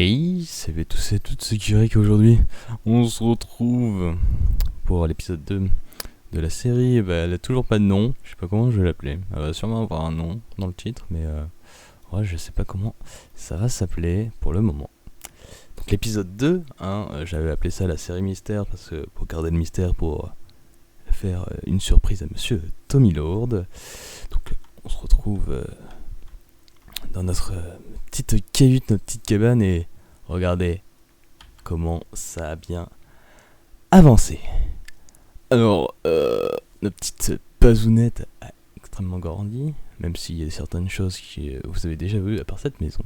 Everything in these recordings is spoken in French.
Et salut à tous et toutes ceux qui verraient qu'aujourd'hui on se retrouve pour l'épisode 2 de la série. Elle a toujours pas de nom, je sais pas comment je vais l'appeler. Elle va sûrement avoir un nom dans le titre, mais ouais, je sais pas comment ça va s'appeler pour le moment. Donc l'épisode 2, j'avais appelé ça la série mystère parce que pour garder le mystère, pour faire une surprise à monsieur Tommy Lord. Donc on se retrouve dans notre petite cahute, notre petite cabane, et regardez comment ça a bien avancé. Alors, notre petite pazounette a extrêmement grandi, même s'il y a certaines choses que vous avez déjà vues à part cette maison.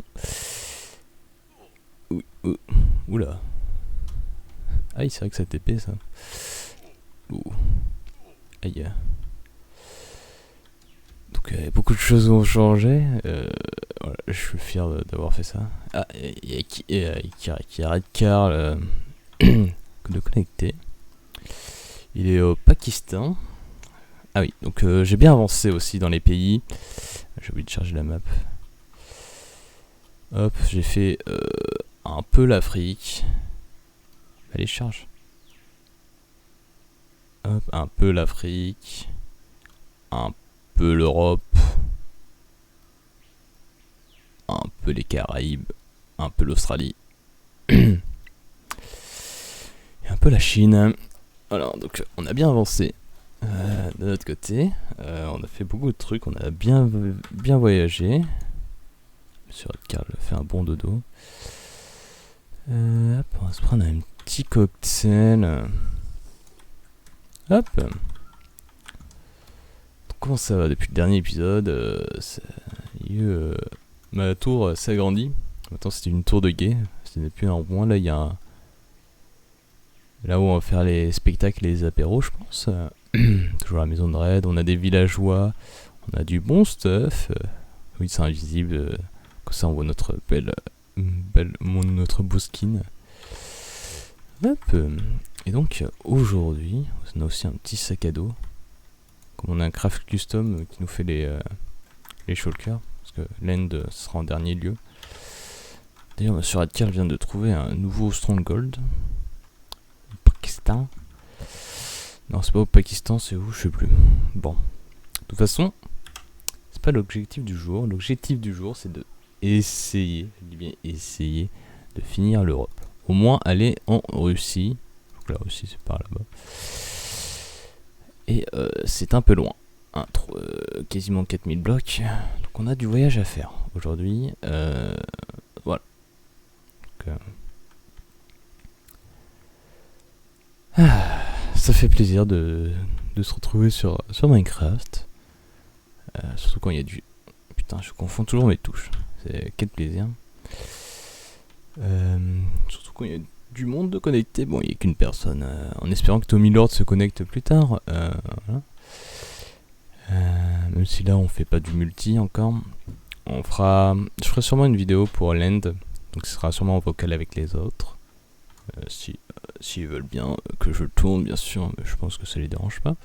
Oula. Ah oui, c'est vrai que c'est épais ça. Ouh. Aïe. Donc beaucoup de choses ont changé. Voilà, je suis fier d'avoir fait ça. Ah, il y a qui arrête Karl de connecter. Il est au Pakistan. Ah oui, donc j'ai bien avancé aussi dans les pays. J'ai oublié de charger la map. Hop, j'ai fait un peu l'Afrique. Allez, charge. Hop, un peu l'Afrique. Un peu l'Europe. Un peu les Caraïbes. Un peu l'Australie. Et un peu la Chine. Alors, donc on a bien avancé. De notre côté, on a fait beaucoup de trucs, on a bien voyagé. Monsieur Redcar fait un bon dodo. Hop, on va se prendre un petit cocktail. Hop. Donc, comment ça va depuis le dernier épisode? Ma tour s'agrandit. Maintenant c'était une tour de guet. Ce n'est plus un rond. Là il y a un... Là où on va faire les spectacles et les apéros, je pense. Toujours la maison de raid. On a des villageois. On a du bon stuff. Oui, c'est invisible. Comme ça, on voit notre notre beau skin. Hop. Et donc, aujourd'hui, on a aussi un petit sac à dos. Comme on a un craft custom qui nous fait les shulkers. Parce que l'end sera en dernier lieu. D'ailleurs, Monsieur Radkar vient de trouver un nouveau stronghold. Pakistan. Non, c'est pas au Pakistan, c'est où? Je sais plus. Bon. De toute façon, c'est pas l'objectif du jour. L'objectif du jour, c'est de essayer, je dis bien essayer, de finir l'Europe. Au moins aller en Russie. Donc la Russie, c'est par là-bas. Et c'est un peu loin. Quasiment 4000 blocs. Donc on a du voyage à faire aujourd'hui. Voilà. Donc, ça fait plaisir de se retrouver sur Minecraft. Surtout quand il y a du... Putain, je confonds toujours mes touches. C'est quel plaisir. Surtout quand il y a du monde de connecté. Bon, il n'y a qu'une personne. En espérant que Tommy Lord se connecte plus tard. Voilà. Même si là on fait pas du multi encore. Je ferai sûrement une vidéo pour l'end. Donc ce sera sûrement en vocal avec les autres. S'ils veulent bien que je le tourne, bien sûr, mais je pense que ça les dérange pas.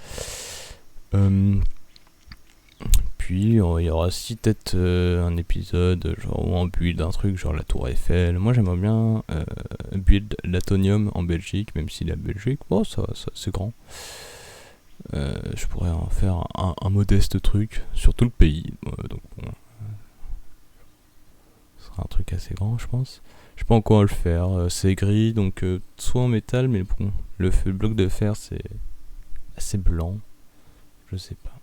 Puis il y aura aussi peut-être un épisode genre en build, un truc genre la Tour Eiffel. Moi j'aimerais bien build l'Atonium en Belgique, même si la Belgique, bon, ça c'est grand. Je pourrais en faire un modeste truc sur tout le pays. Donc bon, ce sera un truc assez grand, je pense. Je sais pas en quoi le faire. C'est gris, donc soit en métal, mais bon, le bloc de fer c'est assez blanc. Je sais pas.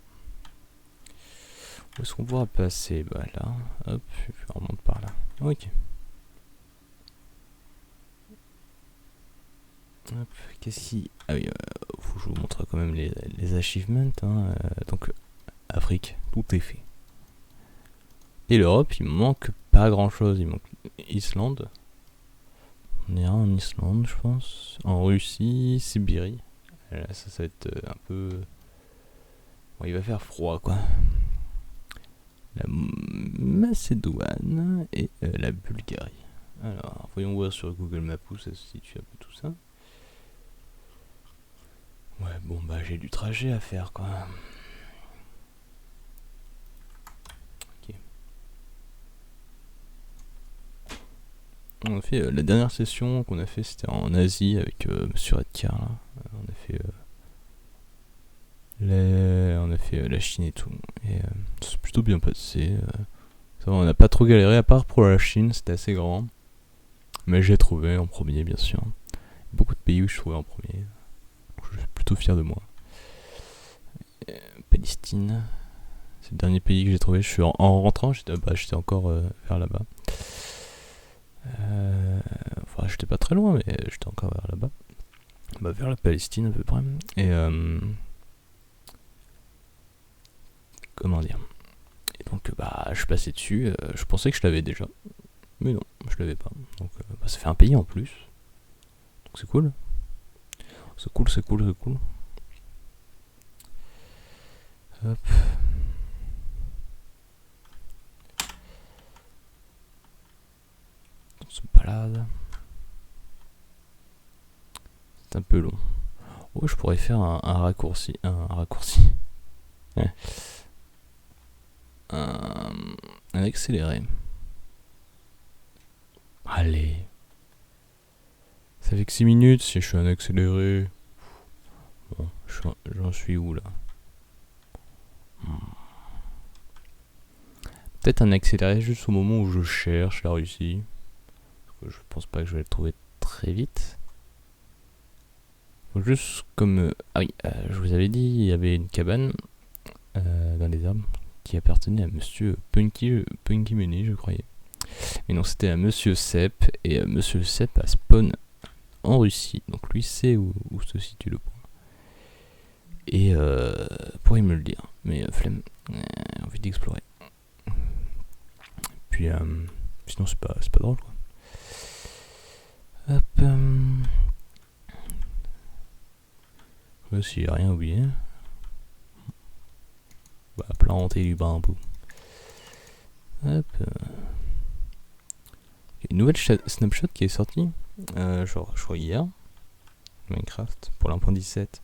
Où est-ce qu'on pourra passer? Bah là, hop, et puis on remonte par là. Ok. Hop, qu'est-ce qui... Ah oui, faut que je vous montre quand même les achievements. Donc, Afrique, tout est fait. Et l'Europe, il manque pas grand-chose. Il manque Islande. On est en Islande, je pense. En Russie, Sibérie. Là, ça va être un peu... Bon, il va faire froid, quoi. La Macédoine et la Bulgarie. Alors, voyons voir sur Google Maps où ça se situe un peu tout ça. Ouais, bon, bah j'ai du trajet à faire, quoi. Ok. On a fait la dernière session qu'on a fait, c'était en Asie avec Monsieur Redcar. Là. On a fait la Chine et tout. Et ça s'est plutôt bien passé. Ça va, on n'a pas trop galéré, à part pour la Chine, c'était assez grand. Mais j'ai trouvé en premier, bien sûr. Beaucoup de pays où je trouvais en premier. Je suis plutôt fier de moi. Palestine, c'est le dernier pays que j'ai trouvé. Je suis en rentrant, j'étais encore vers là-bas. Enfin, j'étais pas très loin, mais j'étais encore vers là-bas. Bah, vers la Palestine à peu près. Et comment dire. Et donc, je suis passé dessus. Je pensais que je l'avais déjà. Mais non, je l'avais pas. Donc, ça fait un pays en plus. Donc, c'est cool. C'est cool. Hop. On se balade. C'est un peu long. Oh, je pourrais faire un raccourci. Ouais. Un accéléré. Allez. Ça fait que 6 minutes si je suis un accéléré. Bon, j'en suis où là? Peut-être un accéléré juste au moment où je cherche la Russie. Parce que je pense pas que je vais le trouver très vite. Juste comme... je vous avais dit, il y avait une cabane dans les arbres qui appartenait à Monsieur Punky Money, je croyais. Mais non, c'était à Monsieur Sepp, et Monsieur Sepp a spawn en Russie. Donc lui sait où se situe le point. Et pourrait me le dire, mais flemme, envie d'explorer. Puis sinon c'est pas drôle quoi. Hop. Si j'ai rien oublié. Planter du bambou. Hop. Il y a une nouvelle snapshot qui est sortie. Je crois hier. Minecraft pour l'1.17.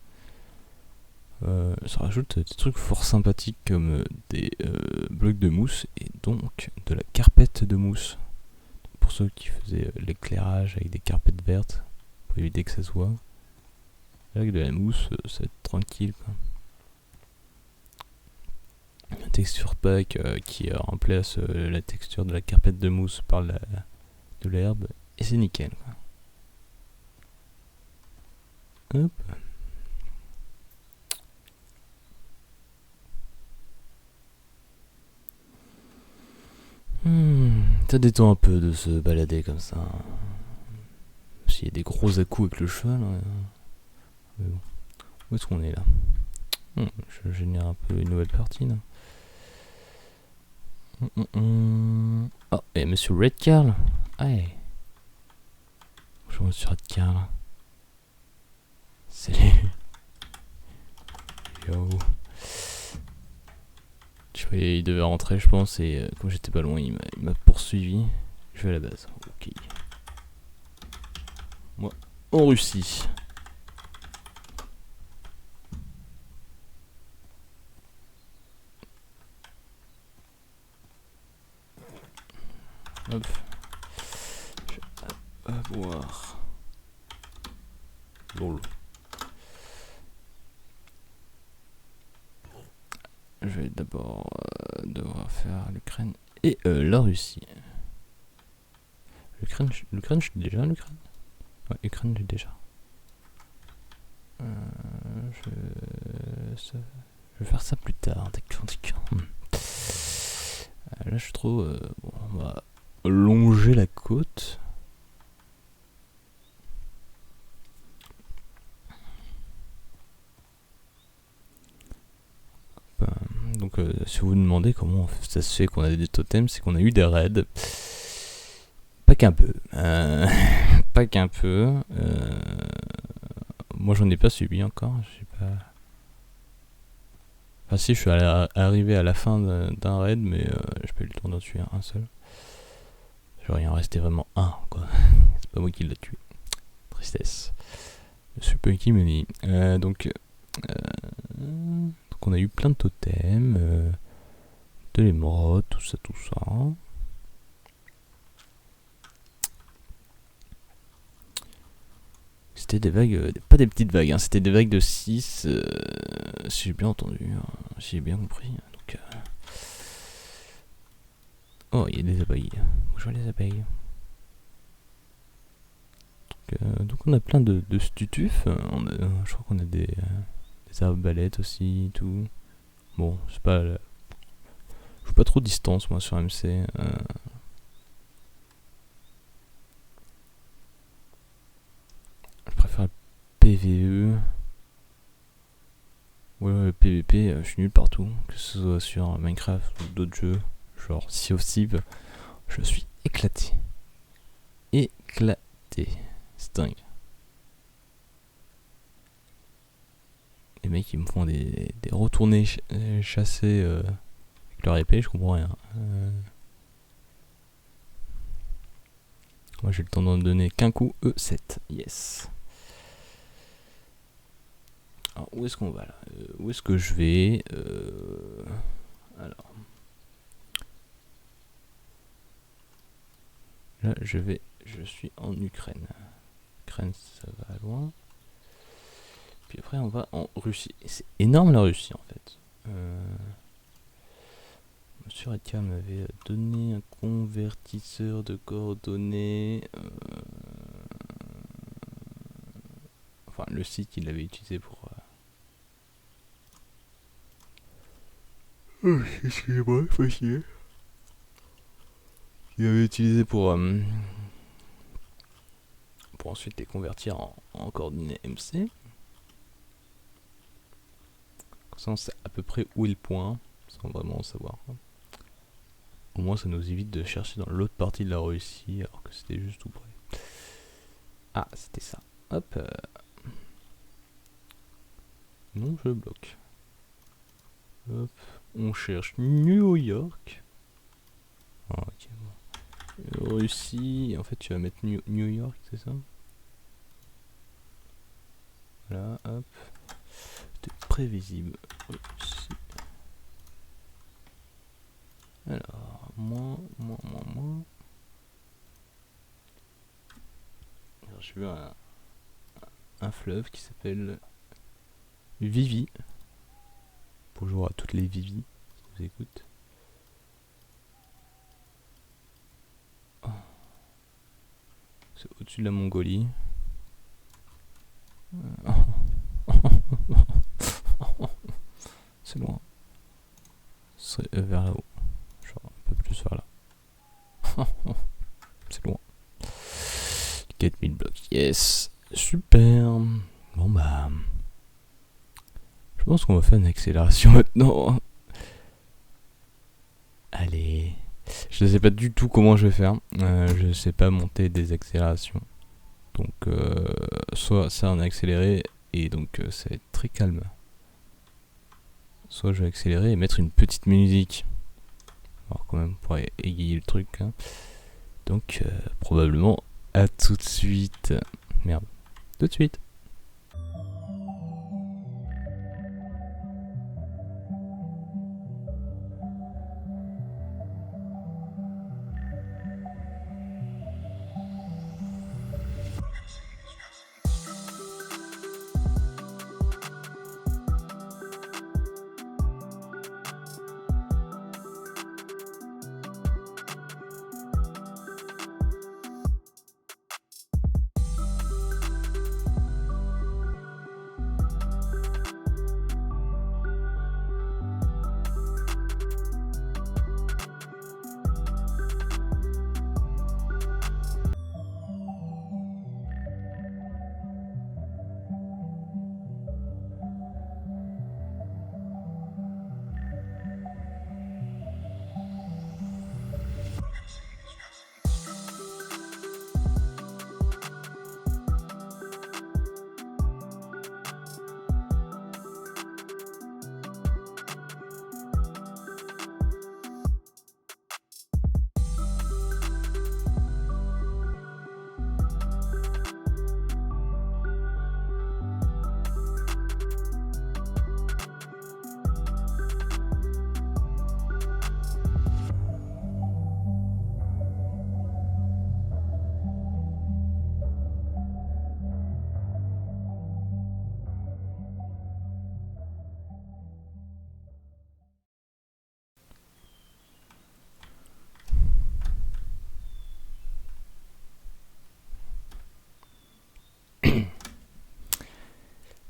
Ça rajoute des trucs fort sympathiques comme des blocs de mousse et donc de la carpette de mousse. Pour ceux qui faisaient l'éclairage avec des carpettes vertes, pour éviter que ça se voit. Avec de la mousse, ça va être tranquille quoi. Un texture pack qui remplace la texture de la carpette de mousse par de l'herbe et c'est nickel quoi. Hop. Ça détend un peu de se balader comme ça. S'il y a des gros à-coups avec le cheval. Mais bon. Où est-ce qu'on est là? Je génère un peu une nouvelle partie là. Oh, et Monsieur Redcar. Hey. Bonjour Monsieur Redcar. Salut. Yo. Il devait rentrer je pense et comme j'étais pas loin il m'a poursuivi. Je vais à la base. Ok. Moi en Russie. Hop. Je vais avoir. Lol. Je vais d'abord devoir faire l'Ukraine et la Russie. L'Ukraine, je suis déjà l'Ukraine. Ouais, Ukraine, j'ai déjà. Je vais faire ça plus tard. D'accord. Là, je suis trop. Bon, on va longer la côte. Donc, si vous vous demandez comment ça se fait qu'on a des totems, c'est qu'on a eu des raids. Pas qu'un peu. Pas qu'un peu. Moi, j'en ai pas subi encore. Je sais pas. Enfin, si, je suis arrivé à la fin d'un raid, mais j'ai pas eu le temps d'en tuer un seul. Genre, il en restait vraiment un, quoi. C'est pas moi qui l'ai tué. Tristesse. Monsieur Punky me dit. Donc, on a eu plein de totems, de l'émeraude, tout ça. C'était des vagues, pas des petites vagues, hein, c'était des vagues de 6, si j'ai bien entendu, hein, si j'ai bien compris. Donc, oh, il y a des abeilles. Bonjour les abeilles. Donc on a plein de stutufs. Je crois qu'on a des arbalètes aussi, tout. Bon, c'est pas... je joue pas trop de distance, moi, sur MC. Je préfère le PVE. Ouais, le PVP, je suis nul partout. Que ce soit sur Minecraft ou d'autres jeux, genre Sea of Thieves. Je suis éclaté. Éclaté. C'est dingue. Les mecs, ils me font des retournées chassés avec leur épée, je comprends rien. Moi, j'ai le temps d'en donner qu'un coup. E7. Yes. Alors, où est-ce qu'on va là Où est-ce que je vais Alors. Là, je suis en Ukraine. Ukraine, ça va loin. Puis après, on va en Russie. Et c'est énorme la Russie en fait. Monsieur Etia m'avait donné un convertisseur de coordonnées. Enfin, le site qu'il avait utilisé pour. Excusez-moi, facile. Il avait utilisé pour ensuite les convertir en coordonnées MC. Comme ça, on sait à peu près où est le point, sans vraiment savoir. Au moins, ça nous évite de chercher dans l'autre partie de la Russie, alors que c'était juste tout près. Ah, c'était ça. Hop. Non, je bloque. Hop. On cherche New York. Ah, ok, bon. Russie. En fait, tu vas mettre New York, c'est ça? Voilà, hop. C'était prévisible. Russie. Alors, moins. Alors, j'ai vu un fleuve qui s'appelle Vivi. Bonjour à toutes les Vivi qui nous écoutent. Oh. C'est au-dessus de la Mongolie. C'est loin. Ce serait vers là-haut. Genre un peu plus vers là. C'est loin. 4000 blocs. Yes. Super. Bon bah. Je pense qu'on va faire une accélération maintenant. Allez. Je ne sais pas du tout comment je vais faire. Je ne sais pas monter des accélérations. Donc soit ça en accéléré et donc ça va être très calme. Soit je vais accélérer et mettre une petite musique. Alors quand même pour égayer le truc. Hein. Donc probablement à tout de suite. Merde. Tout de suite.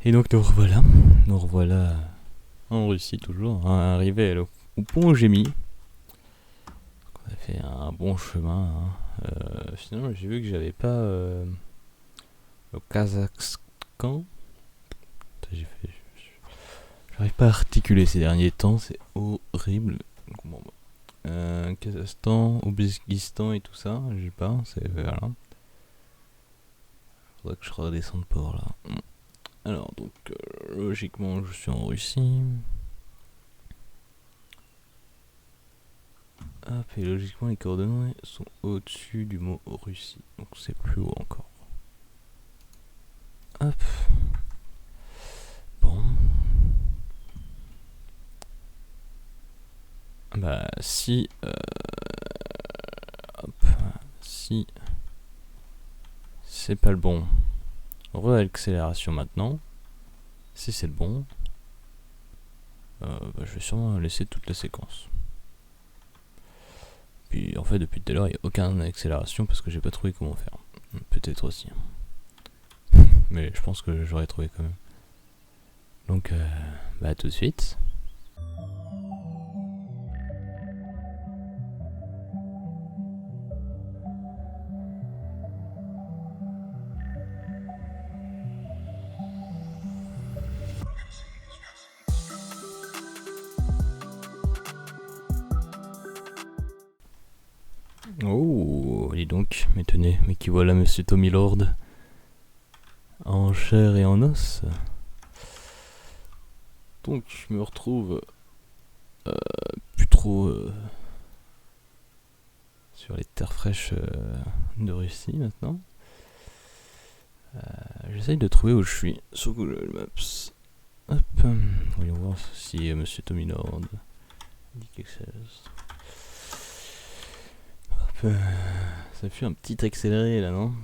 Et donc nous revoilà en Russie toujours, hein, arrivé au point où j'ai mis. On a fait un bon chemin. Hein. Finalement j'ai vu que j'avais pas le Kazakhstan. J'ai fait, j'arrive pas à articuler ces derniers temps, c'est horrible. Donc, bon, Kazakhstan, Ouzbékistan et tout ça, j'ai pas, c'est vers là. Faudrait que je redescende par là. Alors donc logiquement je suis en Russie. Hop, et logiquement les coordonnées sont au-dessus du mot Russie. Donc c'est plus haut encore. Hop. Bon. Bah si hop, si c'est pas le bon, re-accélération maintenant. Si c'est le bon, bah, je vais sûrement laisser toute la séquence. Puis en fait depuis tout à l'heure il n'y a aucune accélération parce que j'ai pas trouvé comment faire. Peut-être aussi. Mais je pense que j'aurais trouvé quand même. Donc bah tout de suite. Oh, dis donc, mais tenez, mais qui voilà Monsieur Tommy Lord en chair et en os. Donc je me retrouve plus trop sur les terres fraîches de Russie maintenant. J'essaye de trouver où je suis sur Google Maps. Hop, voyons voir si Monsieur Tommy Lord dit quelque chose. Hop, ça fait un petit accéléré là, non?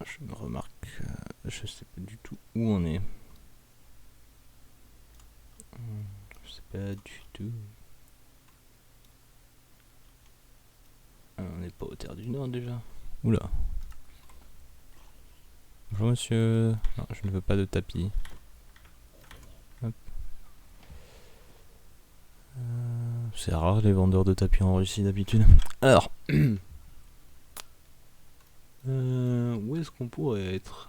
Je me remarque, je sais pas du tout où on est. Je sais pas du tout. On n'est pas aux terres du Nord déjà. Oula. Bonjour monsieur. Non, je ne veux pas de tapis. Hop. C'est rare les vendeurs de tapis en Russie d'habitude. Alors. Où est-ce qu'on pourrait être?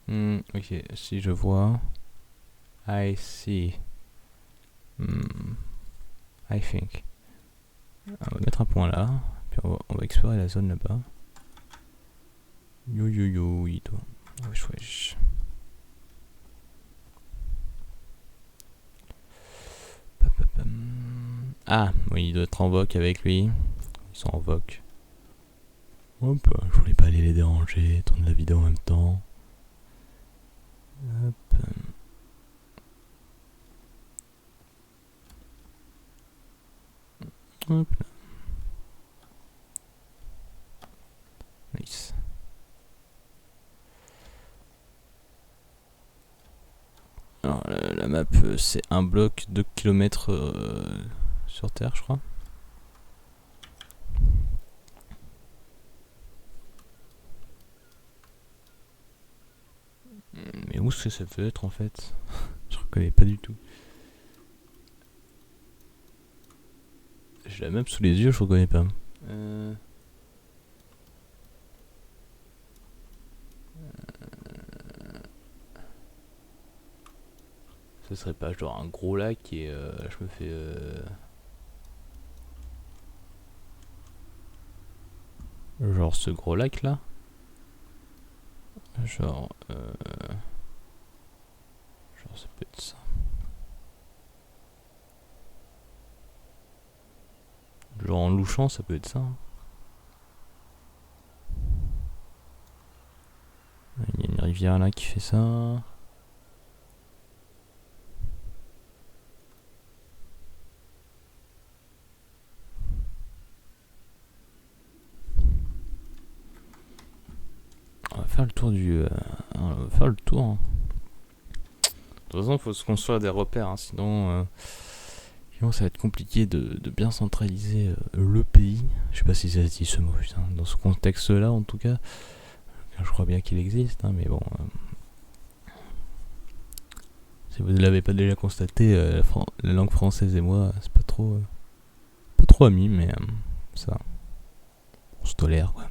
Ok, si je vois. I see. I think. On va mettre un point là. Puis on va explorer la zone là-bas. Yo yo yo, oui toi. Wesh wesh. Ah, oui, il doit être en voc avec lui. Ils sont en voc. Hop, je voulais pas aller les déranger, tourner la vidéo en même temps. Hop. Hop là. Nice. Alors la map c'est un bloc de kilomètres sur Terre je crois. Mais où est-ce que ça peut être en fait? Je reconnais pas du tout. J'ai la map sous les yeux, je reconnais pas. Ce serait pas genre un gros lac et je me fais genre ce gros lac là. Genre ça peut être ça. Genre en louchant ça peut être ça. Il y a une rivière là qui fait ça. On va faire le tour du... on va faire le tour. Hein. toute façon, il faut se construire des repères, hein, sinon ça va être compliqué de bien centraliser le pays. Je sais pas si ça se dit ce mot, putain, dans ce contexte-là en tout cas. Je crois bien qu'il existe, hein, mais bon. Si vous ne l'avez pas déjà constaté, la langue française et moi, c'est pas trop amis, mais ça, on se tolère, quoi.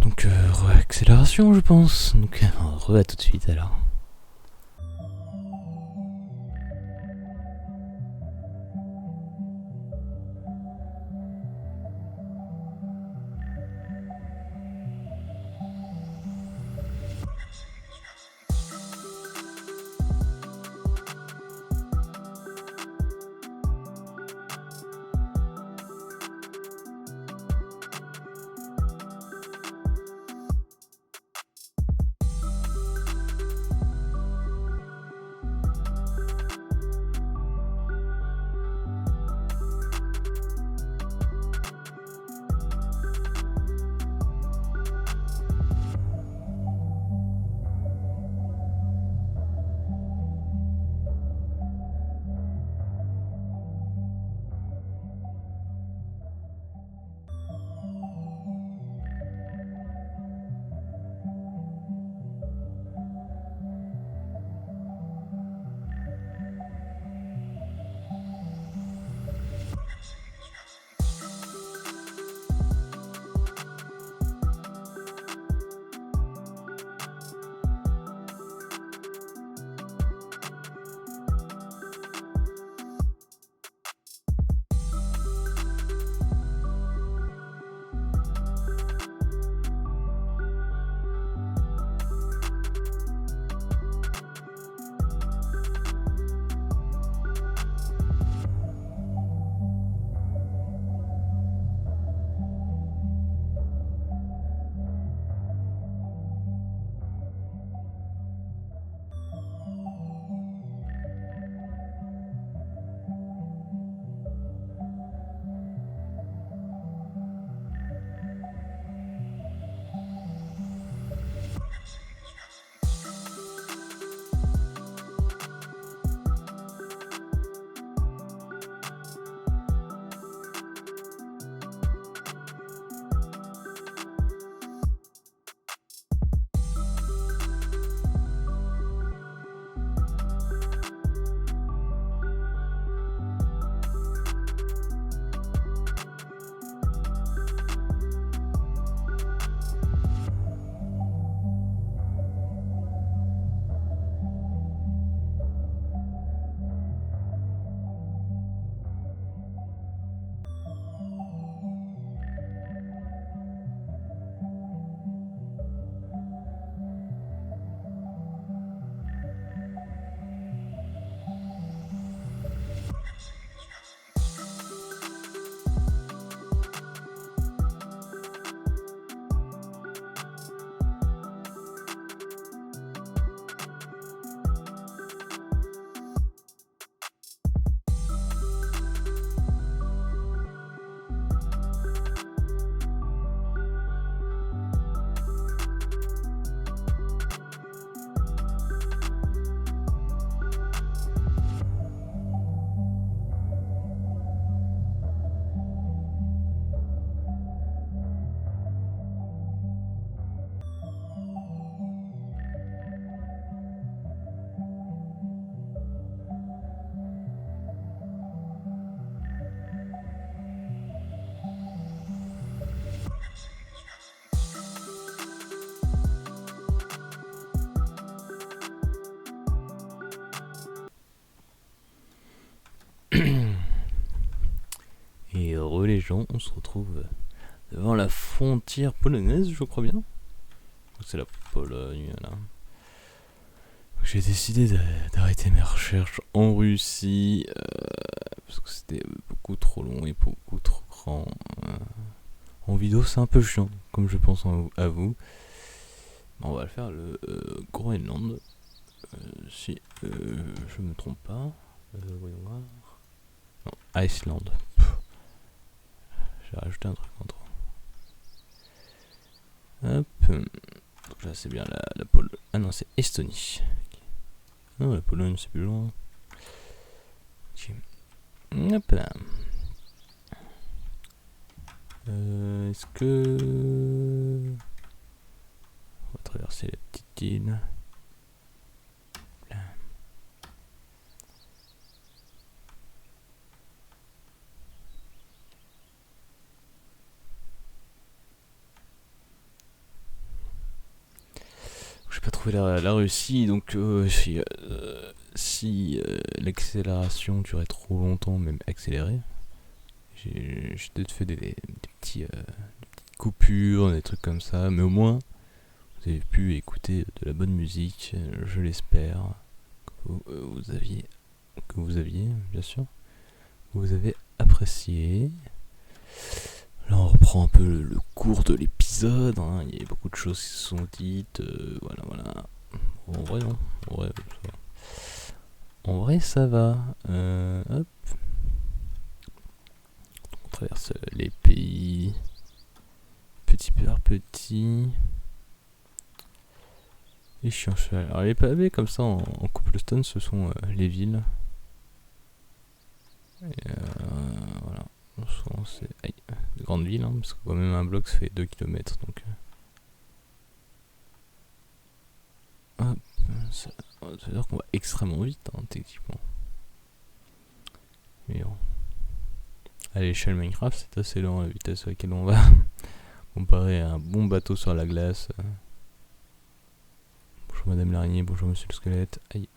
Donc, accélération, je pense. Donc, à tout de suite alors. Et heureux les gens, on se retrouve devant la frontière polonaise, je crois bien. C'est la Pologne, là. J'ai décidé d'arrêter mes recherches en Russie parce que c'était beaucoup trop long et beaucoup trop grand. En vidéo, c'est un peu chiant, comme je pense à vous. On va le faire le Groenland, si je me trompe pas. Voyons voir. Non, Iceland. J'ai rajouté un truc en trop. Hop. Là c'est bien la Pologne. Ah non, c'est Estonie. Non, la Pologne c'est plus loin. Ok. Hop là. Est-ce que... On va traverser la petite île. Là. J'ai pas trouvé la Russie, donc si l'accélération durait trop longtemps, même accélérée, j'ai peut-être fait des petites coupures, des trucs comme ça, mais au moins vous avez pu écouter de la bonne musique, je l'espère, que vous aviez, bien sûr, vous avez apprécié. Là on reprend un peu le cours de l'épisode, hein. Il y a beaucoup de choses qui se sont dites, voilà. En vrai non, en vrai ça va. Hop. On traverse les pays petit par petit. Et chiant. Alors les pavés comme ça en cobblestone ce sont les villes. Et voilà. Souvent c'est de grandes villes, hein, parce que quand même un bloc ça fait 2 km donc. Hop, ça veut dire qu'on va extrêmement vite, hein, techniquement. Mais bon. À l'échelle Minecraft c'est assez lent la vitesse à laquelle on va. Comparé à un bon bateau sur la glace. Bonjour madame l'araignée, bonjour monsieur le squelette. Aïe.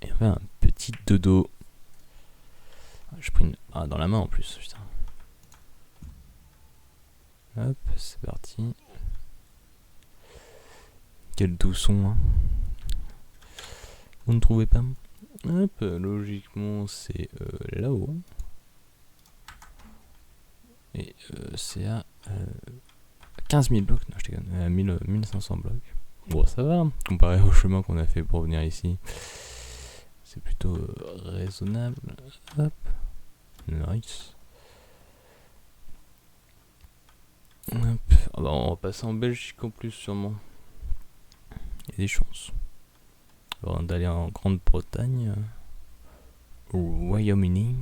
Et enfin un petit dodo. J'ai pris une... Ah, dans la main en plus, putain. Hop, c'est parti. Quel doux son, hein. Vous ne trouvez pas? Hop, logiquement c'est là-haut. Et c'est à 15 000 blocs, non je déconne, à 1500 blocs. Bon ça va, hein, comparé au chemin qu'on a fait pour venir ici. C'est plutôt raisonnable. Hop, nice. Hop. Ah bah on va passer en Belgique en plus sûrement. Il y a des chances. Avant d'aller en Grande-Bretagne, au Royaume-Uni.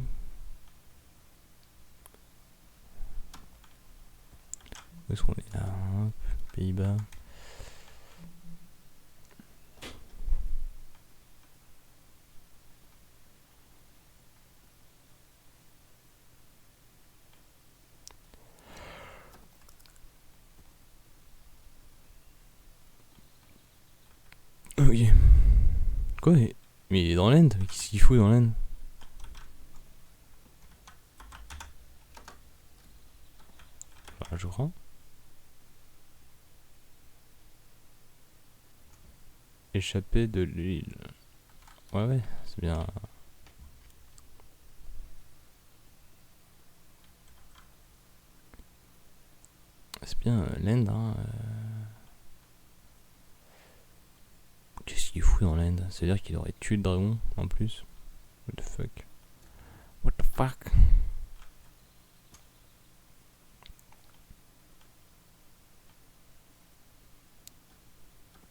Où est-ce qu'on est là? Hop, Pays-Bas. Ok. Quoi? Mais il est dans l'Inde? Qu'est-ce qu'il fout dans l'Inde? Enfin, je crois. Échapper de l'île. Ouais, c'est bien. C'est bien l'Inde, hein. Qu'est-ce qu'il fout dans l'Inde? C'est-à-dire qu'il aurait tué le dragon en plus? What the fuck? What the fuck?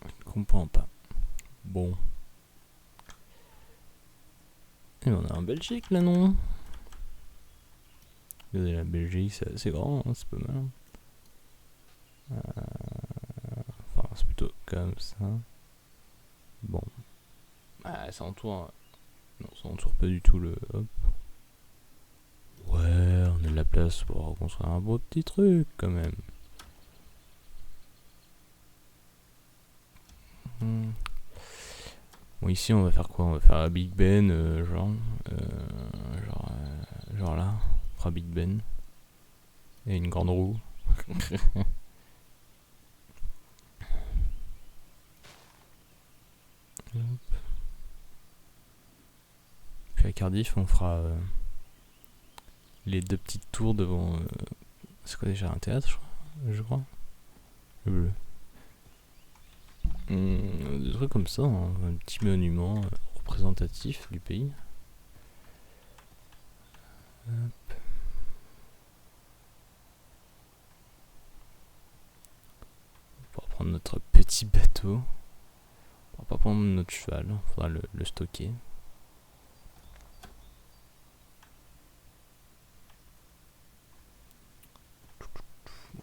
Je ne comprends pas. Bon. Et on est en Belgique là, non? Regardez, la Belgique, c'est assez grand, hein, c'est pas mal. Enfin, c'est plutôt comme ça. Bon. Ah, ça entoure. Non, ça entoure pas du tout le. Hop. Ouais, on a de la place pour construire un beau petit truc quand même. Bon, ici on va faire quoi? On va faire un Big Ben, genre là. On fera Big Ben. Et une grande roue. Puis à Cardiff, on fera les 2 petites tours devant. C'est quoi déjà, un théâtre, je crois. Le bleu. Des trucs comme ça, hein, un petit monument représentatif du pays. Hop. petit bateau. On va pas prendre notre cheval, faudra le stocker.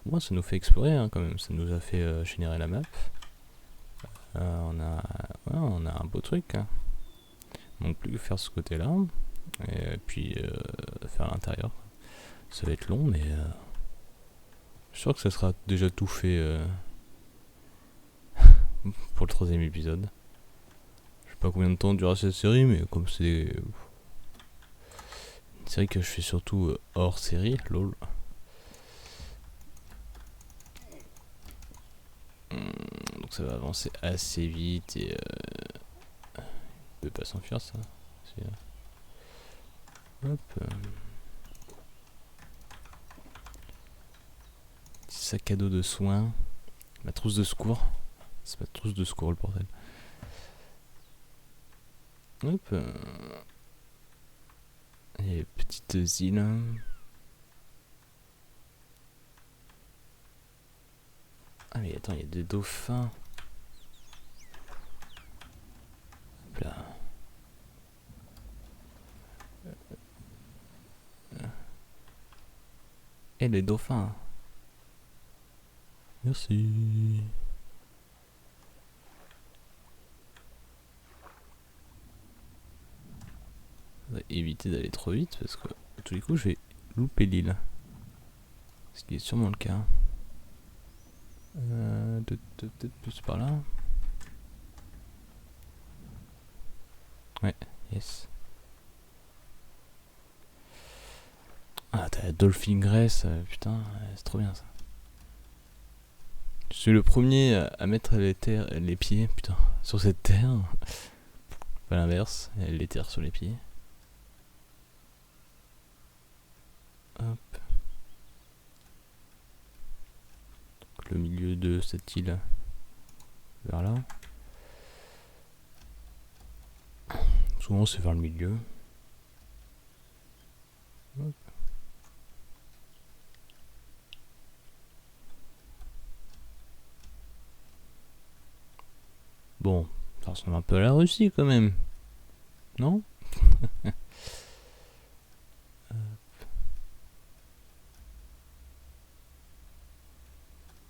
Moi, ça nous fait explorer hein, quand même, ça nous a fait générer la map. On a un beau truc. Hein. Donc plus que faire ce côté là. Et puis faire l'intérieur. Ça va être long, mais je suis sûr que ça sera déjà tout fait pour le 3ème épisode. Je sais pas combien de temps durera cette série, mais comme c'est une série que je fais surtout hors série, lol. Donc ça va avancer assez vite et il peut pas s'enfuir ça. Hop. Petit sac à dos de soins. Ma trousse de secours. C'est pas trousse de secours le bordel. Hop. Et petites îles. Ah mais attends, il y a des dauphins. Hop là. Et les dauphins. Merci. On va éviter d'aller trop vite parce que à tous les coups je vais louper l'île. Ce qui est sûrement le cas. Peut-être plus par là. Ouais, yes. Ah, t'as la Dolphin Grace, putain, c'est trop bien ça. Je suis le premier à mettre les pieds, putain, sur cette terre. Pas l'inverse, les terres sur les pieds. Hop. Donc, le milieu de cette île. Vers là. Souvent c'est vers le milieu. Hop. Bon, ça ressemble un peu à la Russie quand même. Non?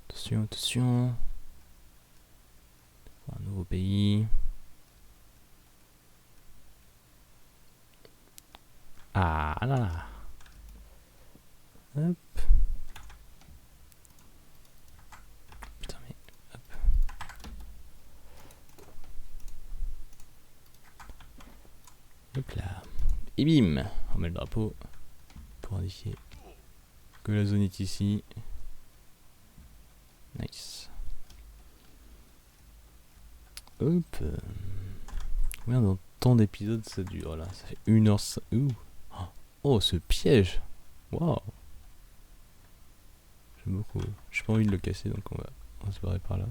Attention, attention. Un nouveau pays. Ah là là. Hop. Putain mais hop. Hop là. Et bim. On met le drapeau pour indiquer que la zone est ici. Nice. Hop. Combien de temps d'épisode ça dure là? Ça fait 1h05. Oh, ce piège! Waouh! J'aime beaucoup. J'ai pas envie de le casser donc on va se barrer par là.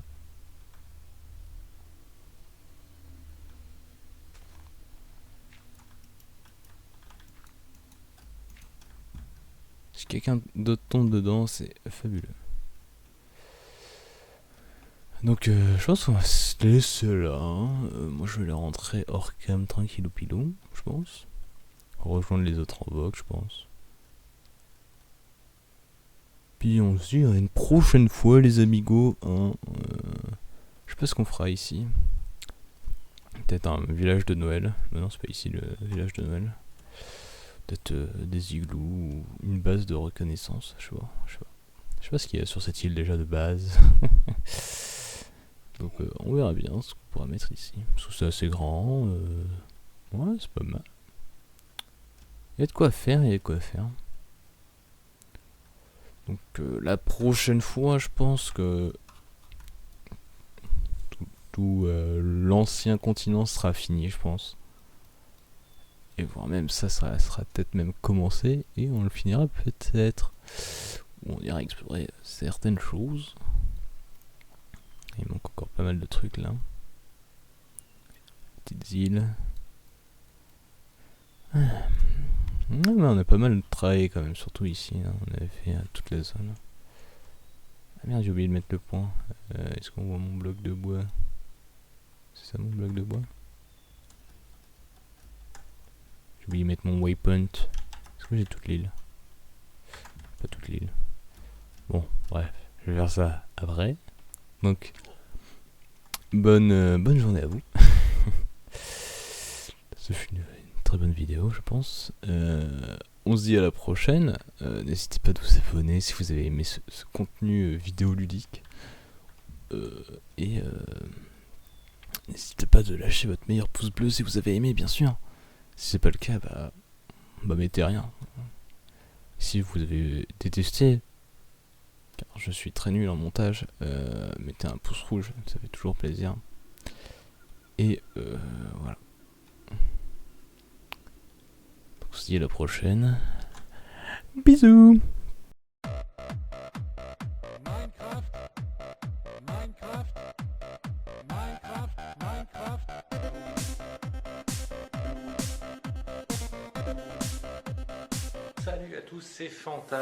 Si quelqu'un d'autre tombe dedans, c'est fabuleux. Donc je pense qu'on va se laisser là. Moi je vais aller rentrer hors cam tranquillou pilou, je pense. Rejoindre les autres en vogue, je pense. Puis on se dit à une prochaine fois les amigos. Hein, je sais pas ce qu'on fera ici. Peut-être un village de Noël. Mais non, c'est pas ici le village de Noël. Peut-être des igloos ou une base de reconnaissance. Je sais pas ce qu'il y a sur cette île déjà de base. Donc on verra bien ce qu'on pourra mettre ici. Parce que c'est assez grand. Ouais, c'est pas mal. Il y a de quoi faire, Donc la prochaine fois, je pense que tout l'ancien continent sera fini, je pense. Et voire même ça sera peut-être même commencé et on le finira peut-être. Ou on ira explorer certaines choses. Il manque encore pas mal de trucs là. Petites îles. Ouais, mais on a pas mal travaillé quand même, surtout ici. Hein. On avait fait toute la zone. Ah merde, j'ai oublié de mettre le point. Est-ce qu'on voit mon bloc de bois? C'est ça mon bloc de bois? J'ai oublié de mettre mon waypoint. Est-ce que j'ai toute l'île? Pas toute l'île. Bon, bref, je vais faire ça après. Donc, bonne journée à vous. Ce fut une très bonne vidéo, je pense. On se dit à la prochaine. N'hésitez pas de vous abonner si vous avez aimé ce contenu vidéoludique. Et n'hésitez pas de lâcher votre meilleur pouce bleu si vous avez aimé, bien sûr. Si c'est pas le cas, bah mettez rien. Si vous avez détesté, car je suis très nul en montage, mettez un pouce rouge, ça fait toujours plaisir. Et voilà. On se dit à la prochaine. Bisous. Salut à tous, c'est Fanta.